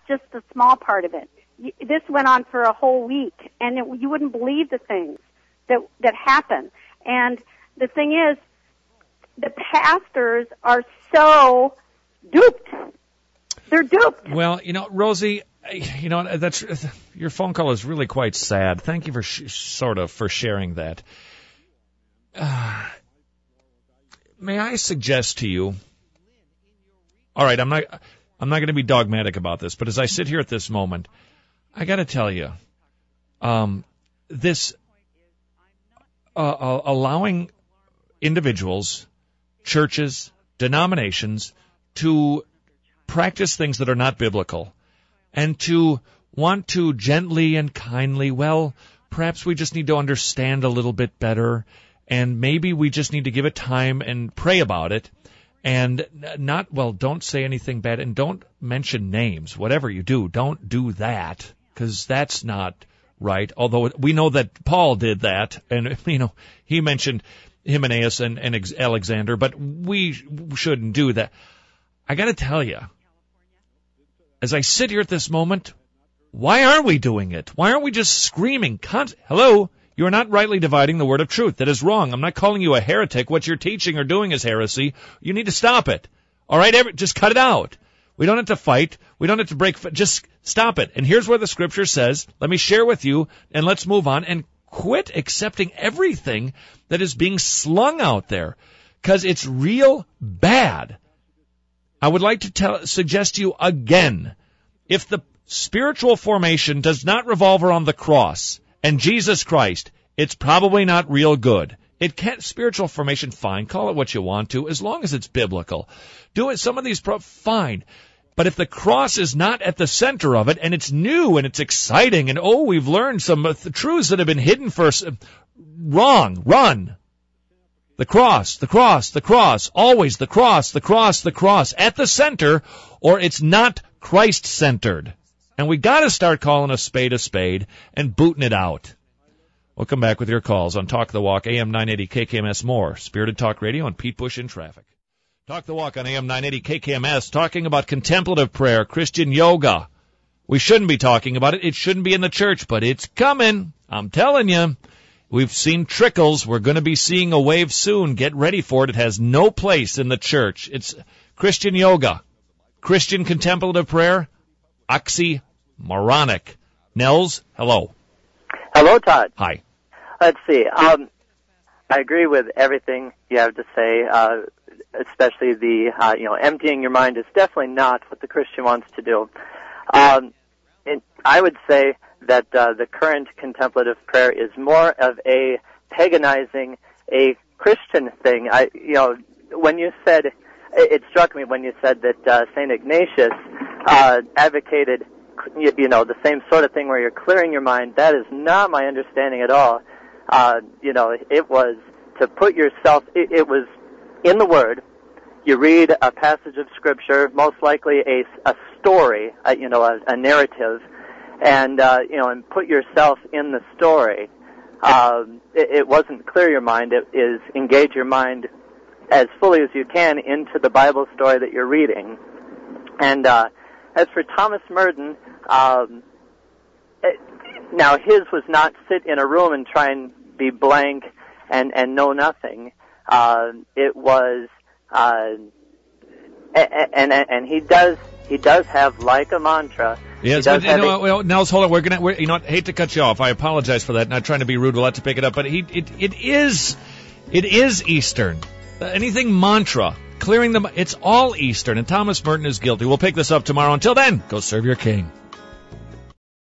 just the small part of it. This went on for a whole week, and you wouldn't believe the things that happen. And the thing is, the pastors are so duped. They're duped. Well, Rosie, that's your phone call is really quite sad. Thank you for for sharing that. May I suggest to you? All right, I'm not going to be dogmatic about this, but as I sit here at this moment, I got to tell you, this allowing individuals, churches, denominations to practice things that are not biblical and to want to gently and kindly, well, perhaps we just need to understand a little bit better, and maybe we just need to give it time and pray about it, and don't say anything bad, and don't mention names. Whatever you do, don't do that, because that's not right. Although we know that Paul did that, and he mentioned Hymenaeus and Alexander, but we shouldn't do that. I got to tell you, as I sit here at this moment, why aren't we doing it? Why aren't we just screaming? Hello, you are not rightly dividing the word of truth. That is wrong. I'm not calling you a heretic. What you're teaching or doing is heresy. You need to stop it. All right, just cut it out. We don't have to fight. We don't have to break. Just stop it. And here's where the Scripture says, let me share with you, and let's move on and quit accepting everything that is being slung out there, because it's real bad. I would like to suggest to you again, if the spiritual formation does not revolve around the cross and Jesus Christ, it's probably not real good. It can't, spiritual formation, fine, call it what you want to, as long as it's biblical. Do it, some of these, fine. But if the cross is not at the center of it, and it's new and it's exciting, and we've learned some truths that have been hidden for us, wrong, run. The cross, the cross, the cross, always the cross, the cross, the cross, at the center, or it's not Christ-centered. And we got to start calling a spade and booting it out. We'll come back with your calls on Talk the Walk, AM 980 KKMS more, Spirited Talk Radio, and Pete Bush in traffic. Talk the Walk on AM 980 KKMS, talking about contemplative prayer, Christian yoga. We shouldn't be talking about it. It shouldn't be in the church, but it's coming. I'm telling you. We've seen trickles. We're going to be seeing a wave soon. Get ready for it. It has no place in the church. It's Christian yoga, Christian contemplative prayer, oxymoronic. Nels, hello. Hello, Todd. Hi. Let's see. I agree with everything you have to say, especially the, emptying your mind is definitely not what the Christian wants to do. And I would say that the current contemplative prayer is more of a paganizing, a Christian thing. When you said, it struck me when you said that St. Ignatius advocated, the same sort of thing where you're clearing your mind. That is not my understanding at all. It was to put yourself, it was in the Word. You read a passage of Scripture, most likely a story, a narrative, and put yourself in the story. It wasn't clear your mind. It is engage your mind as fully as you can into the Bible story that you're reading. And as for Thomas Merton, now his was not sit in a room and try and be blank and know nothing. It was, and he does have like a mantra. Yes, but Nels, hold on. I hate to cut you off. I apologize for that. Not trying to be rude. We'll have to pick it up. But it is Eastern. Anything mantra, clearing them, it's all Eastern. And Thomas Merton is guilty. We'll pick this up tomorrow. Until then, go serve your king.